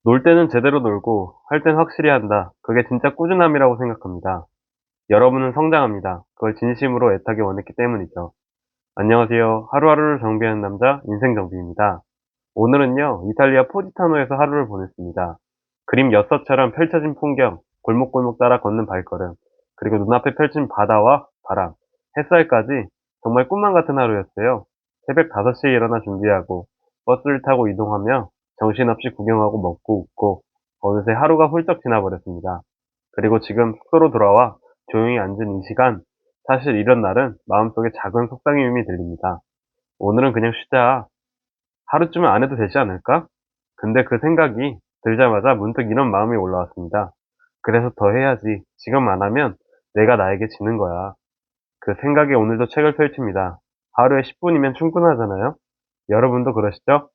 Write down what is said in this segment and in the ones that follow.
놀 때는 제대로 놀고 할 땐 확실히 한다. 그게 진짜 꾸준함이라고 생각합니다. 여러분은 성장합니다. 그걸 진심으로 애타게 원했기 때문이죠. 안녕하세요. 하루하루를 정비하는 남자 인생정비입니다. 오늘은요, 이탈리아 포지타노에서 하루를 보냈습니다. 그림 엿서처럼 펼쳐진 풍경, 골목골목 따라 걷는 발걸음, 그리고 눈앞에 펼친 바다와 바람, 햇살까지 정말 꿈만 같은 하루였어요. 새벽 5시에 일어나 준비하고 버스를 타고 이동하며 정신없이 구경하고 먹고 웃고 어느새 하루가 훌쩍 지나버렸습니다. 그리고 지금 숙소로 돌아와 조용히 앉은 이 시간, 사실 이런 날은 마음속에 작은 속상임이 들립니다. 오늘은 그냥 쉬자. 하루쯤은 안 해도 되지 않을까? 근데 그 생각이 들자마자 문득 이런 마음이 올라왔습니다. 그래서 더 해야지. 지금 안 하면 내가 나에게 지는 거야. 그 생각에 오늘도 책을 펼칩니다. 하루에 10분이면 충분하잖아요? 여러분도 그러시죠?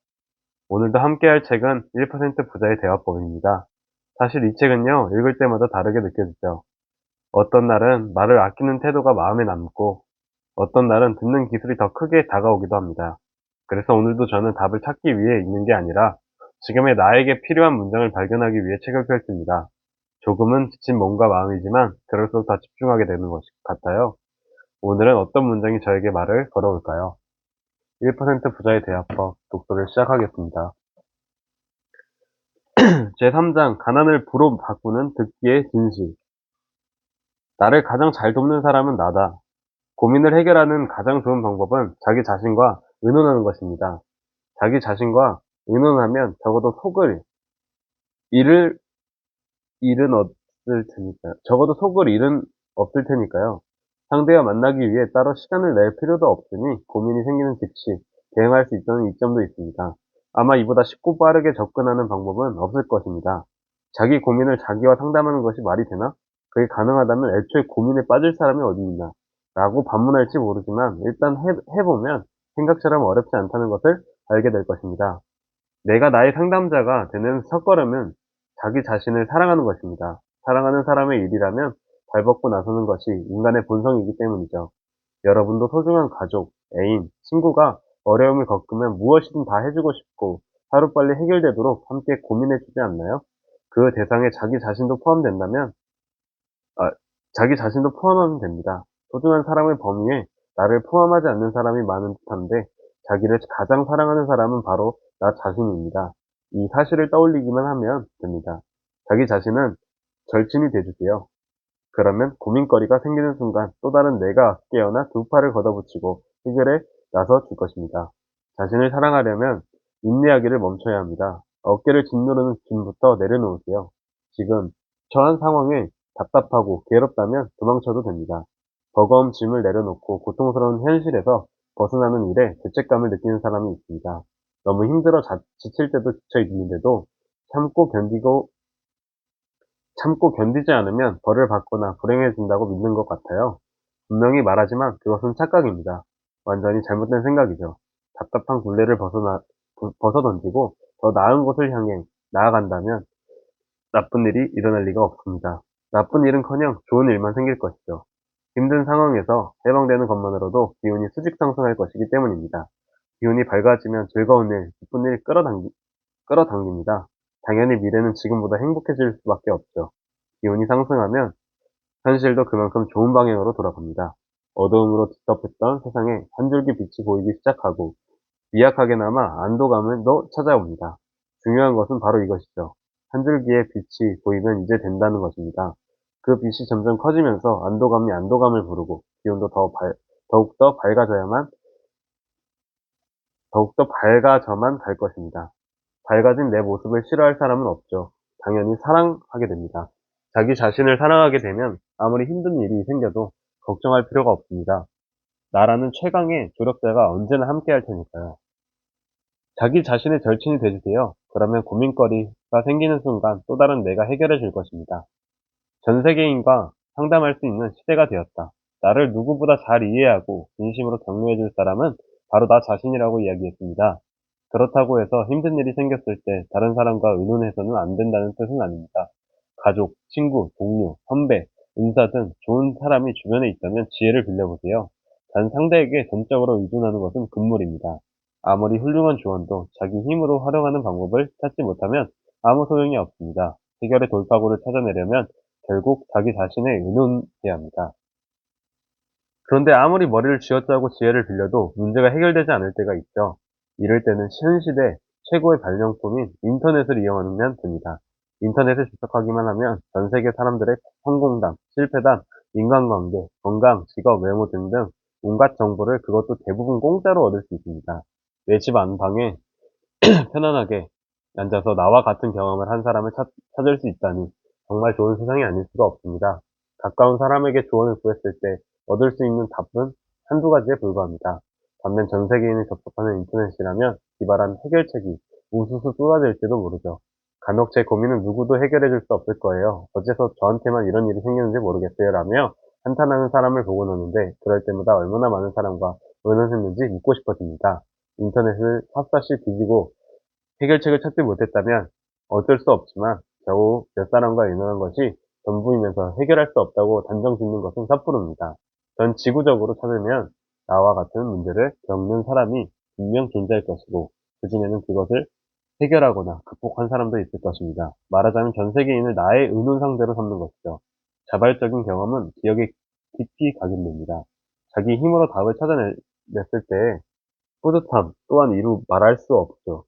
오늘도 함께 할 책은 1% 부자의 대화법입니다. 사실 이 책은요, 읽을 때마다 다르게 느껴지죠. 어떤 날은 말을 아끼는 태도가 마음에 남고, 어떤 날은 듣는 기술이 더 크게 다가오기도 합니다. 그래서 오늘도 저는 답을 찾기 위해 읽는 게 아니라 지금의 나에게 필요한 문장을 발견하기 위해 책을 펼칩니다. 조금은 지친 몸과 마음이지만 그럴수록 더 집중하게 되는 것 같아요. 오늘은 어떤 문장이 저에게 말을 걸어올까요? 1% 부자의 대화법 독서를 시작하겠습니다. 제3장 가난을 부로 바꾸는 듣기의 진실. 나를 가장 잘 돕는 사람은 나다. 고민을 해결하는 가장 좋은 방법은 자기 자신과 의논하는 것입니다. 자기 자신과 의논하면 적어도 일은 없을 테니까요. 적어도 속을 일은 없을 테니까요. 상대와 만나기 위해 따로 시간을 낼 필요도 없으니 고민이 생기는 즉시 대응할 수 있다는 이점도 있습니다. 아마 이보다 쉽고 빠르게 접근하는 방법은 없을 것입니다. 자기 고민을 자기와 상담하는 것이 말이 되나? 그게 가능하다면 애초에 고민에 빠질 사람이 어디 있나? 라고 반문할지 모르지만 일단 해보면 생각처럼 어렵지 않다는 것을 알게 될 것입니다. 내가 나의 상담자가 되는 첫걸음은 자기 자신을 사랑하는 것입니다. 사랑하는 사람의 일이라면 발벗고 나서는 것이 인간의 본성이기 때문이죠. 여러분도 소중한 가족, 애인, 친구가 어려움을 겪으면 무엇이든 다 해주고 싶고 하루빨리 해결되도록 함께 고민해주지 않나요? 그 대상에 자기 자신도 포함하면 됩니다. 소중한 사람의 범위에 나를 포함하지 않는 사람이 많은 듯한데 자기를 가장 사랑하는 사람은 바로 나 자신입니다. 이 사실을 떠올리기만 하면 됩니다. 자기 자신은 절친이 돼주세요. 그러면 고민거리가 생기는 순간 또 다른 내가 깨어나 두 팔을 걷어붙이고 해결에 나서 줄 것입니다. 자신을 사랑하려면 인내하기를 멈춰야 합니다. 어깨를 짓누르는 짐부터 내려놓으세요. 지금 처한 상황에 답답하고 괴롭다면 도망쳐도 됩니다. 버거운 짐을 내려놓고 고통스러운 현실에서 벗어나는 일에 죄책감을 느끼는 사람이 있습니다. 너무 힘들어 지칠 때도 지쳐 있는데도 참고 견디고 참고 견디지 않으면 벌을 받거나 불행해진다고 믿는 것 같아요. 분명히 말하지만 그것은 착각입니다. 완전히 잘못된 생각이죠. 답답한 굴레를 벗어던지고 더 나은 곳을 향해 나아간다면 나쁜 일이 일어날 리가 없습니다. 나쁜 일은커녕 좋은 일만 생길 것이죠. 힘든 상황에서 해방되는 것만으로도 기운이 수직 상승할 것이기 때문입니다. 기운이 밝아지면 즐거운 일, 기쁜 일 끌어당깁니다. 당연히 미래는 지금보다 행복해질 수밖에 없죠. 기운이 상승하면 현실도 그만큼 좋은 방향으로 돌아갑니다. 어두움으로 뒤덮였던 세상에 한 줄기 빛이 보이기 시작하고 미약하게나마 안도감도 찾아옵니다. 중요한 것은 바로 이것이죠. 한 줄기의 빛이 보이면 이제 된다는 것입니다. 그 빛이 점점 커지면서 안도감이 안도감을 부르고 기운도 더욱더 밝아져만 갈 것입니다. 밝아진 내 모습을 싫어할 사람은 없죠. 당연히 사랑하게 됩니다. 자기 자신을 사랑하게 되면 아무리 힘든 일이 생겨도 걱정할 필요가 없습니다. 나라는 최강의 조력자가 언제나 함께 할 테니까요. 자기 자신의 절친이 돼주세요. 그러면 고민거리가 생기는 순간 또 다른 내가 해결해 줄 것입니다. 전 세계인과 상담할 수 있는 시대가 되었다. 나를 누구보다 잘 이해하고 진심으로 격려해 줄 사람은 바로 나 자신이라고 이야기했습니다. 그렇다고 해서 힘든 일이 생겼을 때 다른 사람과 의논해서는 안 된다는 뜻은 아닙니다. 가족, 친구, 동료, 선배, 은사 등 좋은 사람이 주변에 있다면 지혜를 빌려보세요. 단 상대에게 전적으로 의존하는 것은 금물입니다. 아무리 훌륭한 조언도 자기 힘으로 활용하는 방법을 찾지 못하면 아무 소용이 없습니다. 해결의 돌파구를 찾아내려면 결국 자기 자신에 의논해야 합니다. 그런데 아무리 머리를 쥐어짜고 지혜를 빌려도 문제가 해결되지 않을 때가 있죠. 이럴 때는 현시대 최고의 발명품인 인터넷을 이용하면 됩니다. 인터넷에 접속하기만 하면 전 세계 사람들의 성공담, 실패담, 인간관계, 건강, 직업, 외모 등등 온갖 정보를 그것도 대부분 공짜로 얻을 수 있습니다. 내 집 안방에 편안하게 앉아서 나와 같은 경험을 한 사람을 찾을 수 있다니 정말 좋은 세상이 아닐 수가 없습니다. 가까운 사람에게 조언을 구했을 때 얻을 수 있는 답은 한두 가지에 불과합니다. 반면 전 세계인이 접속하는 인터넷이라면 기발한 해결책이 우수수 쏟아질지도 모르죠. 간혹 제 고민은 누구도 해결해 줄 수 없을 거예요. 어째서 저한테만 이런 일이 생기는지 모르겠어요 라며 한탄하는 사람을 보고 노는데 그럴 때마다 얼마나 많은 사람과 의논했는지 묻고 싶어집니다. 인터넷을 샅샅이 뒤지고 해결책을 찾지 못했다면 어쩔 수 없지만 겨우 몇 사람과 의논한 것이 전부이면서 해결할 수 없다고 단정 짓는 것은 섣부릅니다. 전 지구적으로 찾으면 나와 같은 문제를 겪는 사람이 분명 존재할 것이고 그중에는 그것을 해결하거나 극복한 사람도 있을 것입니다. 말하자면 전 세계인을 나의 의논 상대로 삼는 것이죠. 자발적인 경험은 기억에 깊이 각인됩니다. 자기 힘으로 답을 찾아냈을 때의 뿌듯함 또한 이루 말할 수 없죠.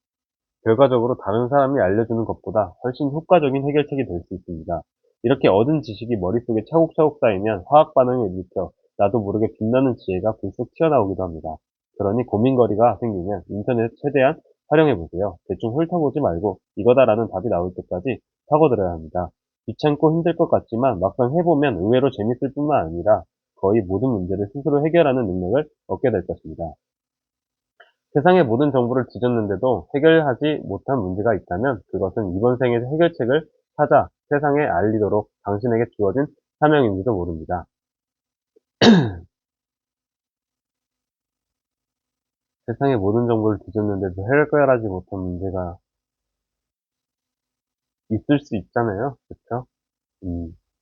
결과적으로 다른 사람이 알려주는 것보다 훨씬 효과적인 해결책이 될 수 있습니다. 이렇게 얻은 지식이 머릿속에 차곡차곡 쌓이면 화학 반응을 일으켜 나도 모르게 빛나는 지혜가 불쑥 튀어나오기도 합니다. 그러니 고민거리가 생기면 인터넷 최대한 활용해보세요. 대충 훑어보지 말고 이거다라는 답이 나올 때까지 파고들어야 합니다. 귀찮고 힘들 것 같지만 막상 해보면 의외로 재밌을 뿐만 아니라 거의 모든 문제를 스스로 해결하는 능력을 얻게 될 것입니다. 세상의 모든 정보를 뒤졌는데도 해결하지 못한 문제가 있다면 그것은 이번 생에 해결책을 찾아 세상에 알리도록 당신에게 주어진 사명인지도 모릅니다. 세상의 모든 정보를 뒤졌는데도 해결하지 못한 문제가 있을 수 있잖아요. 그쵸?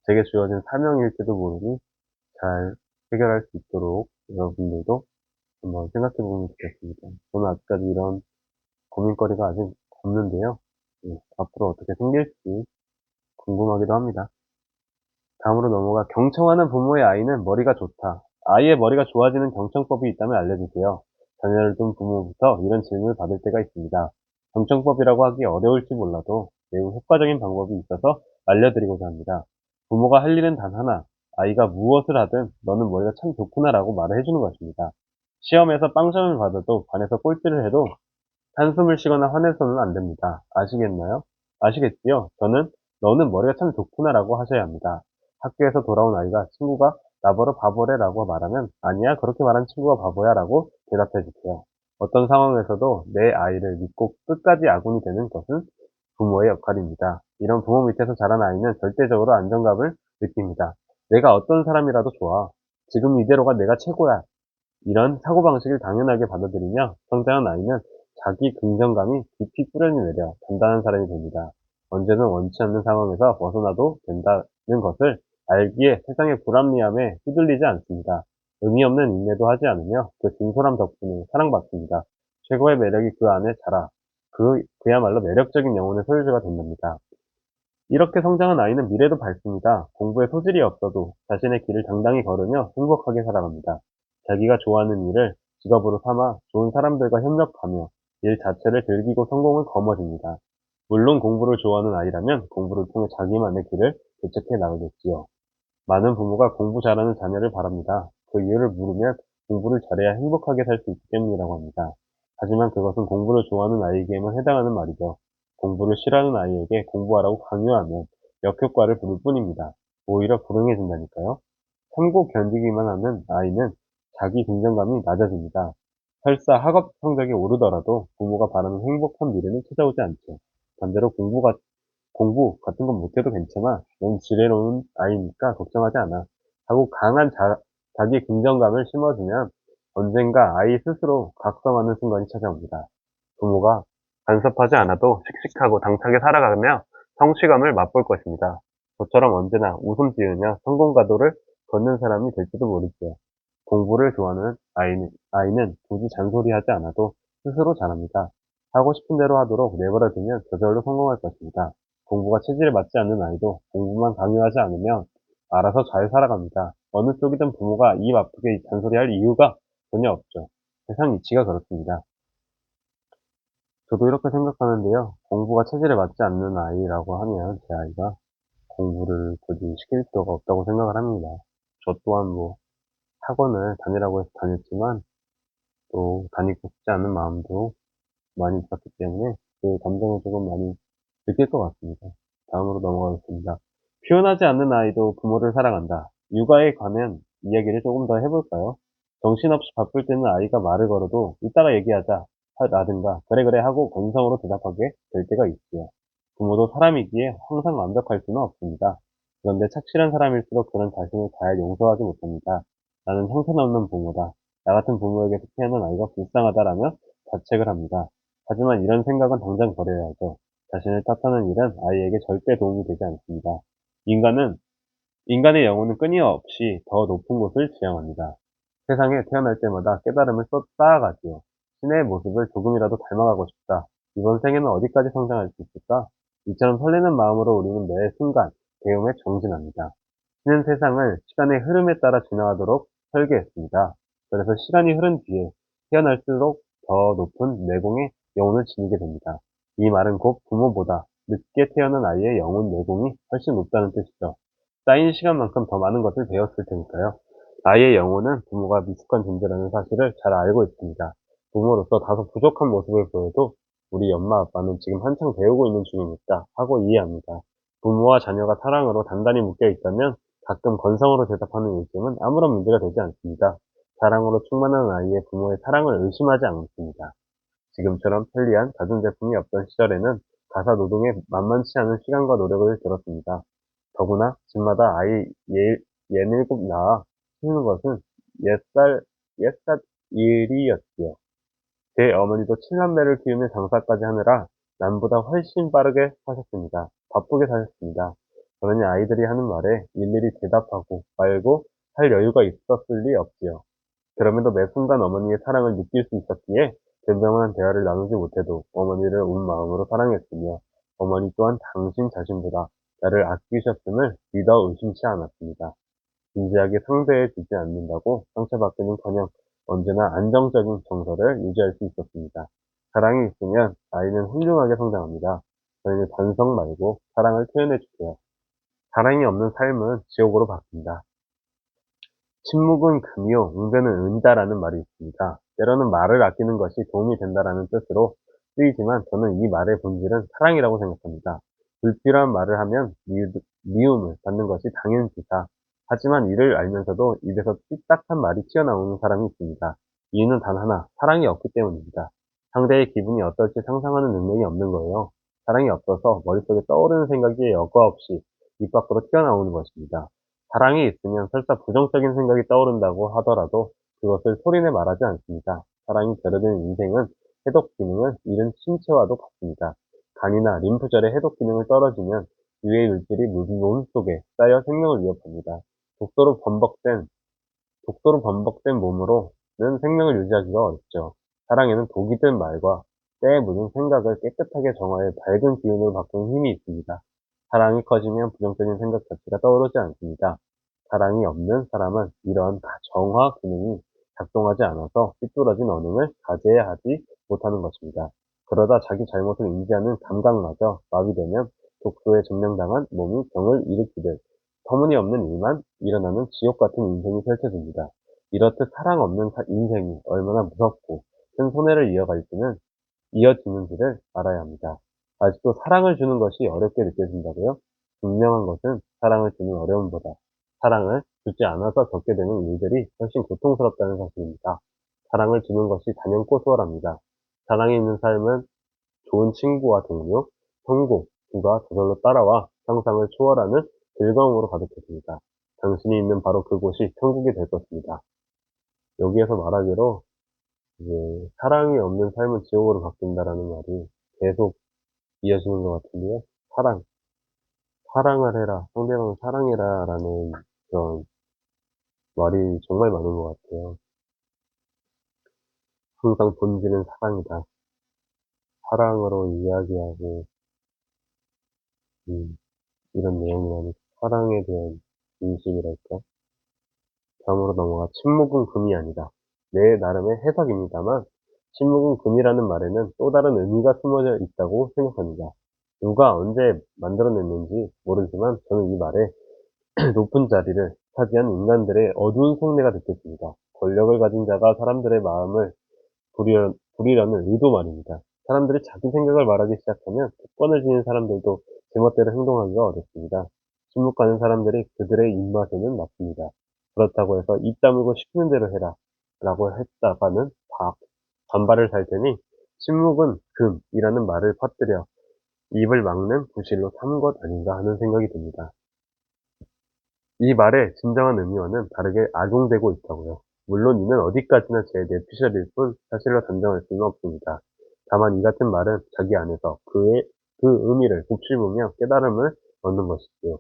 제게 주어진 사명일지도 모르니 잘 해결할 수 있도록 여러분들도 한번 생각해 보면 좋겠습니다. 저는 아직까지 이런 고민거리가 아직 없는데요. 앞으로 어떻게 생길지 궁금하기도 합니다. 다음으로 넘어가 경청하는 부모의 아이는 머리가 좋다. 아이의 머리가 좋아지는 경청법이 있다면 알려주세요. 자녀를 둔 부모부터 이런 질문을 받을 때가 있습니다. 경청법이라고 하기 어려울지 몰라도 매우 효과적인 방법이 있어서 알려드리고자 합니다. 부모가 할 일은 단 하나, 아이가 무엇을 하든 너는 머리가 참 좋구나 라고 말을 해주는 것입니다. 시험에서 빵점을 받아도 반에서 꼴찌를 해도 한숨을 쉬거나 화내서는 안 됩니다. 아시겠나요? 아시겠지요? 너는 머리가 참 좋구나라고 하셔야 합니다. 학교에서 돌아온 아이가 친구가 나보러 바보래라고 말하면 아니야, 그렇게 말한 친구가 바보야라고 대답해 주세요. 어떤 상황에서도 내 아이를 믿고 끝까지 아군이 되는 것은 부모의 역할입니다. 이런 부모 밑에서 자란 아이는 절대적으로 안정감을 느낍니다. 내가 어떤 사람이라도 좋아. 지금 이대로가 내가 최고야. 이런 사고방식을 당연하게 받아들이며 성장한 아이는 자기 긍정감이 깊이 뿌려내려 단단한 사람이 됩니다. 언제는 원치 않는 상황에서 벗어나도 된다는 것을 알기에 세상의 불합리함에 휘둘리지 않습니다. 의미 없는 인내도 하지 않으며 그 진솔함 덕분에 사랑받습니다. 최고의 매력이 그 안에 자라 그야말로 매력적인 영혼의 소유주가 된답니다. 이렇게 성장한 아이는 미래도 밝습니다. 공부에 소질이 없어도 자신의 길을 당당히 걸으며 행복하게 살아갑니다. 자기가 좋아하는 일을 직업으로 삼아 좋은 사람들과 협력하며 일 자체를 즐기고 성공을 거머쥡니다. 물론 공부를 좋아하는 아이라면 공부를 통해 자기만의 길을 개척해 나가겠지요. 많은 부모가 공부 잘하는 자녀를 바랍니다. 그 이유를 물으면 공부를 잘해야 행복하게 살 수 있기 때문이라고 합니다. 하지만 그것은 공부를 좋아하는 아이에게만 해당하는 말이죠. 공부를 싫어하는 아이에게 공부하라고 강요하면 역효과를 부를 뿐입니다. 오히려 불행해진다니까요. 참고 견디기만 하는 아이는 자기 긍정감이 낮아집니다. 설사 학업 성적이 오르더라도 부모가 바라는 행복한 미래는 찾아오지 않죠. 반대로 공부 같은 건 못해도 괜찮아. 넌 지혜로운 아이니까 걱정하지 않아. 하고 강한 자기 긍정감을 심어주면 언젠가 아이 스스로 각성하는 순간이 찾아옵니다. 부모가 간섭하지 않아도 씩씩하고 당차게 살아가며 성취감을 맛볼 것입니다. 저처럼 언제나 웃음 지으며 성공 가도를 걷는 사람이 될지도 모르죠. 공부를 좋아하는 아이는 굳이 잔소리하지 않아도 스스로 잘합니다. 하고 싶은 대로 하도록 내버려두면 저절로 성공할 것입니다. 공부가 체질에 맞지 않는 아이도 공부만 강요하지 않으면 알아서 잘 살아갑니다. 어느 쪽이든 부모가 입 아프게 잔소리할 이유가 전혀 없죠. 세상 이치가 그렇습니다. 저도 이렇게 생각하는데요. 공부가 체질에 맞지 않는 아이라고 하면 제 아이가 공부를 굳이 시킬 필요가 없다고 생각을 합니다. 저 또한 뭐 학원을 다니라고 해서 다녔지만 또 다니고 싶지 않은 마음도 많이 있었기 때문에 그 감정을 조금 많이 느낄 것 같습니다. 다음으로 넘어가겠습니다. 표현하지 않는 아이도 부모를 사랑한다. 육아에 관한 이야기를 조금 더 해볼까요? 정신없이 바쁠 때는 아이가 말을 걸어도 이따가 얘기하자 라든가 그래 그래 하고 건성으로 대답하게 될 때가 있지요. 부모도 사람이기에 항상 완벽할 수는 없습니다. 그런데 착실한 사람일수록 그런 자신을 잘 용서하지 못합니다. 나는 형편없는 부모다. 나 같은 부모에게서 태어난 아이가 불쌍하다라며 자책을 합니다. 하지만 이런 생각은 당장 버려야 하죠. 자신을 탓하는 일은 아이에게 절대 도움이 되지 않습니다. 인간은, 인간의 영혼은 끊임없이 더 높은 곳을 지향합니다. 세상에 태어날 때마다 깨달음을 쌓아가지요. 신의 모습을 조금이라도 닮아가고 싶다. 이번 생에는 어디까지 성장할 수 있을까? 이처럼 설레는 마음으로 우리는 매 순간 배움에 정진합니다. 신은 세상을 시간의 흐름에 따라 지나가도록 설계했습니다. 그래서 시간이 흐른 뒤에 태어날수록 더 높은 내공의 영혼을 지니게 됩니다. 이 말은 곧 부모보다 늦게 태어난 아이의 영혼 내공이 훨씬 높다는 뜻이죠. 쌓인 시간만큼 더 많은 것을 배웠을 테니까요. 아이의 영혼은 부모가 미숙한 존재라는 사실을 잘 알고 있습니다. 부모로서 다소 부족한 모습을 보여도 우리 엄마 아빠는 지금 한창 배우고 있는 중이니까 하고 이해합니다. 부모와 자녀가 사랑으로 단단히 묶여 있다면 가끔 건성으로 대답하는 일쯤은 아무런 문제가 되지 않습니다. 사랑으로 충만한 아이의 부모의 사랑을 의심하지 않습니다. 지금처럼 편리한 가전제품이 없던 시절에는 가사 노동에 만만치 않은 시간과 노력을 들었습니다. 더구나 집마다 아이 예닐곱 낳아 키우는 것은 옛살 일이었지요. 제 어머니도 7남매를 키우며 장사까지 하느라 남보다 훨씬 빠르게 사셨습니다. 바쁘게 사셨습니다. 그러니 아이들이 하는 말에 일일이 대답하고 말고 할 여유가 있었을 리 없지요. 그럼에도 매 순간 어머니의 사랑을 느낄 수 있었기에 진정한 대화를 나누지 못해도 어머니를 온 마음으로 사랑했으며 어머니 또한 당신 자신보다 나를 아끼셨음을 믿어 의심치 않았습니다. 진지하게 상대해 주지 않는다고 상처받기는커녕 언제나 안정적인 정서를 유지할 수 있었습니다. 사랑이 있으면 아이는 훌륭하게 성장합니다. 저희는 반성 말고 사랑을 표현해 주세요. 사랑이 없는 삶은 지옥으로 바뀝니다. 침묵은 금이요, 응대는 은이다라는 말이 있습니다. 때로는 말을 아끼는 것이 도움이 된다라는 뜻으로 쓰이지만 저는 이 말의 본질은 사랑이라고 생각합니다. 불필요한 말을 하면 미움을 받는 것이 당연시다. 하지만 이를 알면서도 입에서 삐딱한 말이 튀어나오는 사람이 있습니다. 이유는 단 하나, 사랑이 없기 때문입니다. 상대의 기분이 어떨지 상상하는 능력이 없는 거예요. 사랑이 없어서 머릿속에 떠오르는 생각이 여과 없이 입 밖으로 튀어나오는 것입니다. 사랑이 있으면 설사 부정적인 생각이 떠오른다고 하더라도 그것을 소리내 말하지 않습니다. 사랑이 결여된 인생은 해독 기능을 잃은 신체와도 같습니다. 간이나 림프절의 해독 기능을 떨어지면 유해 물질이 몸속에 쌓여 생명을 위협합니다. 독소로 범벅된, 독소로 범벅된 몸으로는 생명을 유지하기가 어렵죠. 사랑에는 독이 든 말과 때에 묻은 생각을 깨끗하게 정화해 밝은 기운으로 바꾸는 힘이 있습니다. 사랑이 커지면 부정적인 생각 자체가 떠오르지 않습니다. 사랑이 없는 사람은 이런 정화 기능이 작동하지 않아서 삐뚤어진 언행을 자제해야 하지 못하는 것입니다. 그러다 자기 잘못을 인지하는 감각마저 마비되면 독소에 점령당한 몸이 병을 일으키듯 터무니없는 일만 일어나는 지옥 같은 인생이 펼쳐집니다. 이렇듯 사랑 없는 인생이 얼마나 무섭고 큰 손해를 이어지는지를 알아야 합니다. 아직도 사랑을 주는 것이 어렵게 느껴진다고요? 분명한 것은 사랑을 주는 어려움보다 사랑을 주지 않아서 겪게 되는 일들이 훨씬 고통스럽다는 사실입니다. 사랑을 주는 것이 단연코 수월합니다. 사랑이 있는 삶은 좋은 친구와 동료, 성공, 부가 저절로 따라와 상상을 초월하는 즐거움으로 가득해집니다. 당신이 있는 바로 그곳이 천국이 될 것입니다. 여기에서 말하기로 이제 사랑이 없는 삶은 지옥으로 바뀐다라는 말이 계속 이어지는 것 같은데요. 사랑을 해라, 상대방을 사랑해라 라는 그런 말이 정말 많은 것 같아요. 항상 본질은 사랑이다. 사랑으로 이야기하고, 이런 내용이라는 사랑에 대한 인식이랄까? 다음으로 넘어가 침묵은 금이 아니다. 내 나름의 해석입니다만 침묵은 금이라는 말에는 또 다른 의미가 숨어져 있다고 생각합니다. 누가 언제 만들어냈는지 모르지만 저는 이 말에 높은 자리를 차지한 인간들의 어두운 속내가 느껴집니다. 권력을 가진 자가 사람들의 마음을 부리려는 의도 말입니다. 사람들이 자기 생각을 말하기 시작하면 특권을 지닌 사람들도 제멋대로 행동하기가 어렵습니다. 침묵하는 사람들이 그들의 입맛에는 맞습니다. 그렇다고 해서 입 다물고 시키는 대로 해라 라고 했다가는 반발을 살 테니 침묵은 금이라는 말을 퍼뜨려 입을 막는 구실로 삼은 것 아닌가 하는 생각이 듭니다. 이 말의 진정한 의미와는 다르게 악용되고 있다고요. 물론 이는 어디까지나 제 뇌피셜일 뿐 사실로 단정할 수는 없습니다. 다만 이 같은 말은 자기 안에서 그 의미를 곱씹으며 깨달음을 얻는 것이지요.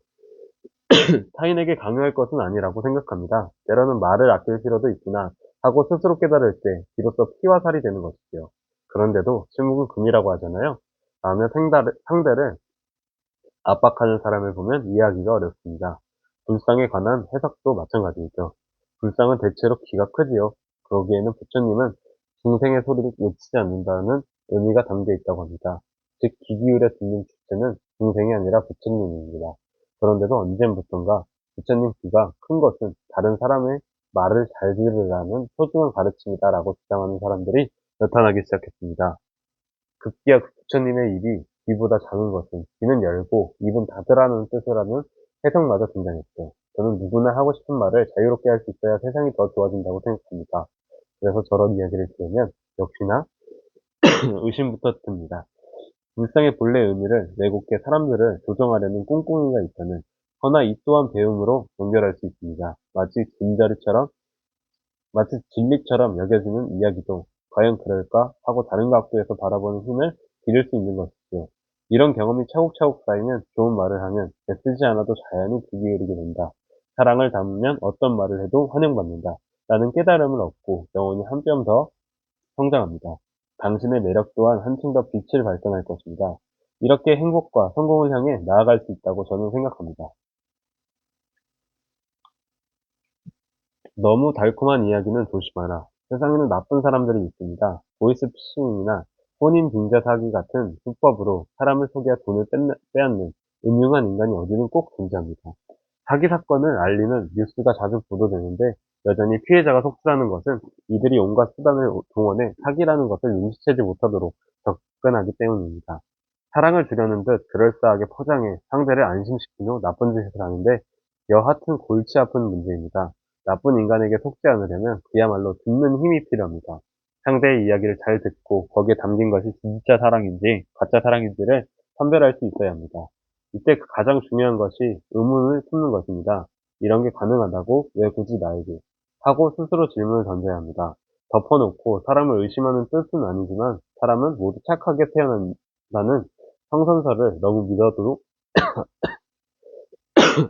타인에게 강요할 것은 아니라고 생각합니다. 때로는 말을 아낄 필요도 있구나 하고 스스로 깨달을 때 비로소 피와 살이 되는 것이지요. 그런데도 침묵은 금이라고 하잖아요. 라며 상대를 압박하는 사람을 보면 이해하기가 어렵습니다. 불상에 관한 해석도 마찬가지이죠. 불상은 대체로 키가 크지요. 그러기에는 부처님은 중생의 소리를 놓치지 않는다는 의미가 담겨 있다고 합니다. 즉, 귀 기울여 듣는 주체는 중생이 아니라 부처님입니다. 그런데도 언젠부턴가 부처님 귀가 큰 것은 다른 사람의 말을 잘 들으라는 소중한 가르침이다라고 주장하는 사람들이 나타나기 시작했습니다. 급기야 부처님의 입이 귀보다 작은 것은 귀는 열고 입은 닫으라는 뜻이라는 해석마저 등장했죠. 저는 누구나 하고 싶은 말을 자유롭게 할 수 있어야 세상이 더 좋아진다고 생각합니다. 그래서 저런 이야기를 들으면 역시나 의심부터 듭니다. 불상의 본래 의미를 왜곡해 사람들을 조종하려는 꿍꿍이가 있다면 허나 이 또한 배움으로 연결할 수 있습니다. 마치 진리처럼 여겨지는 이야기도 과연 그럴까 하고 다른 각도에서 바라보는 힘을 기를 수 있는 것이죠. 이런 경험이 차곡차곡 쌓이면 좋은 말을 하면 애쓰지 않아도 자연히 귀 기울이게 된다. 사랑을 담으면 어떤 말을 해도 환영받는다. 라는 깨달음을 얻고 영혼이 한 뼘 더 성장합니다. 당신의 매력 또한 한층 더 빛을 발산할 것입니다. 이렇게 행복과 성공을 향해 나아갈 수 있다고 저는 생각합니다. 너무 달콤한 이야기는 조심하라. 세상에는 나쁜 사람들이 있습니다. 보이스피싱이나 혼인 빙자 사기 같은 수법으로 사람을 속여 돈을 빼앗는 음흉한 인간이 어디는 꼭 존재합니다. 사기 사건을 알리는 뉴스가 자주 보도되는데 여전히 피해자가 속출하는 것은 이들이 온갖 수단을 동원해 사기라는 것을 눈치채지 못하도록 접근하기 때문입니다. 사랑을 주려는 듯 그럴싸하게 포장해 상대를 안심시킨 후 나쁜 짓을 하는데 여하튼 골치 아픈 문제입니다. 나쁜 인간에게 속지 않으려면 그야말로 듣는 힘이 필요합니다. 상대의 이야기를 잘 듣고 거기에 담긴 것이 진짜 사랑인지 가짜 사랑인지를 선별할 수 있어야 합니다. 이때 가장 중요한 것이 의문을 품는 것입니다. 이런 게 가능하다고? 왜 굳이 나에게? 하고 스스로 질문을 던져야 합니다. 덮어놓고 사람을 의심하는 뜻은 아니지만 사람은 모두 착하게 태어난다는 성선설을 너무 믿어도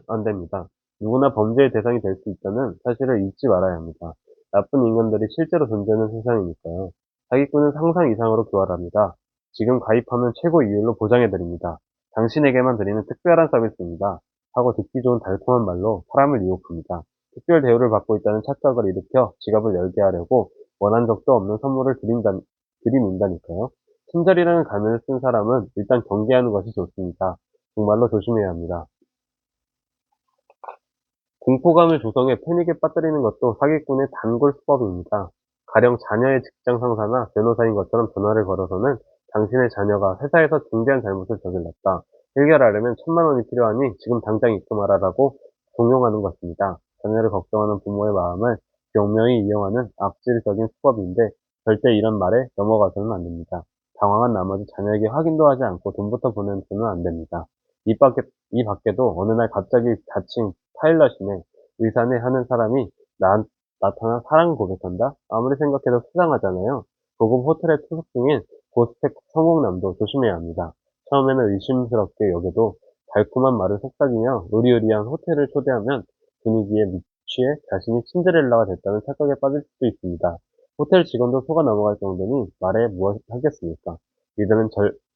안 됩니다. 누구나 범죄의 대상이 될 수 있다는 사실을 잊지 말아야 합니다. 나쁜 인간들이 실제로 존재하는 세상이니까요. 사기꾼은 상상 이상으로 교활합니다. 지금 가입하면 최고 이율로 보장해드립니다. 당신에게만 드리는 특별한 서비스입니다. 하고 듣기 좋은 달콤한 말로 사람을 유혹합니다. 특별 대우를 받고 있다는 착각을 일으켜 지갑을 열게 하려고 원한 적도 없는 선물을 들이민다니까요. 친절이라는 가면을 쓴 사람은 일단 경계하는 것이 좋습니다. 정말로 조심해야 합니다. 공포감을 조성해 패닉에 빠뜨리는 것도 사기꾼의 단골 수법입니다. 가령 자녀의 직장 상사나 변호사인 것처럼 전화를 걸어서는 당신의 자녀가 회사에서 중대한 잘못을 저질렀다. 해결하려면 1,000만 원이 필요하니 지금 당장 입금하라라고 종용하는 것입니다. 자녀를 걱정하는 부모의 마음을 교묘히 이용하는 악질적인 수법인데 절대 이런 말에 넘어가서는 안 됩니다. 당황한 나머지 자녀에게 확인도 하지 않고 돈부터 보내서는 안 됩니다. 이 밖에도 어느 날 갑자기 자칭 파일럿이네, 의사네 하는 사람이 나타나 사랑 고백한다? 아무리 생각해도 수상하잖아요. 고급 호텔에 투숙 중인 고스펙 성공남도 조심해야 합니다. 처음에는 의심스럽게 여겨도 달콤한 말을 속삭이며 의리의리한 호텔을 초대하면 분위기에 미취해 자신이 신데렐라가 됐다는 착각에 빠질 수도 있습니다. 호텔 직원도 속아 넘어갈 정도니 말해 무엇 하겠습니까? 이들은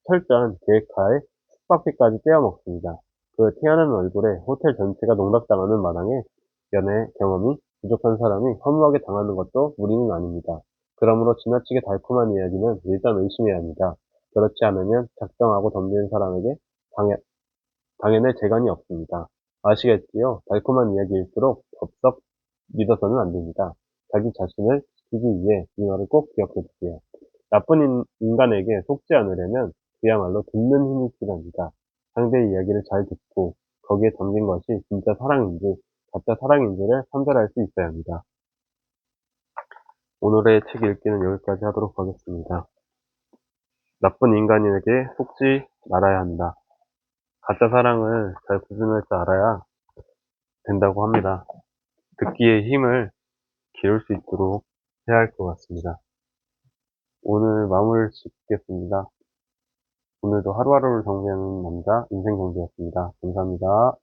철저한 계획하에 숙박비까지 떼어먹습니다. 그 태어난 얼굴에 호텔 전체가 농락당하는 마당에 연애 경험이 부족한 사람이 허무하게 당하는 것도 무리는 아닙니다. 그러므로 지나치게 달콤한 이야기는 일단 의심해야 합니다. 그렇지 않으면 작정하고 덤비는 사람에게 당해낼 재간이 없습니다. 아시겠지요? 달콤한 이야기일수록 덥석 믿어서는 안 됩니다. 자기 자신을 지키기 위해 이 말을 꼭 기억해 주세요. 나쁜 인간에게 속지 않으려면 그야말로 듣는 힘이 필요합니다. 상대의 이야기를 잘 듣고 거기에 담긴 것이 진짜 사랑인지 가짜 사랑인지를 판별할 수 있어야 합니다. 오늘의 책 읽기는 여기까지 하도록 하겠습니다. 나쁜 인간에게 속지 말아야 한다. 가짜 사랑을 잘 구분할 줄 알아야 된다고 합니다. 듣기의 힘을 기를 수 있도록 해야 할 것 같습니다. 오늘 마무리를 짓겠습니다. 오늘도 하루하루를 정리하는 남자 인생정비였습니다. 감사합니다.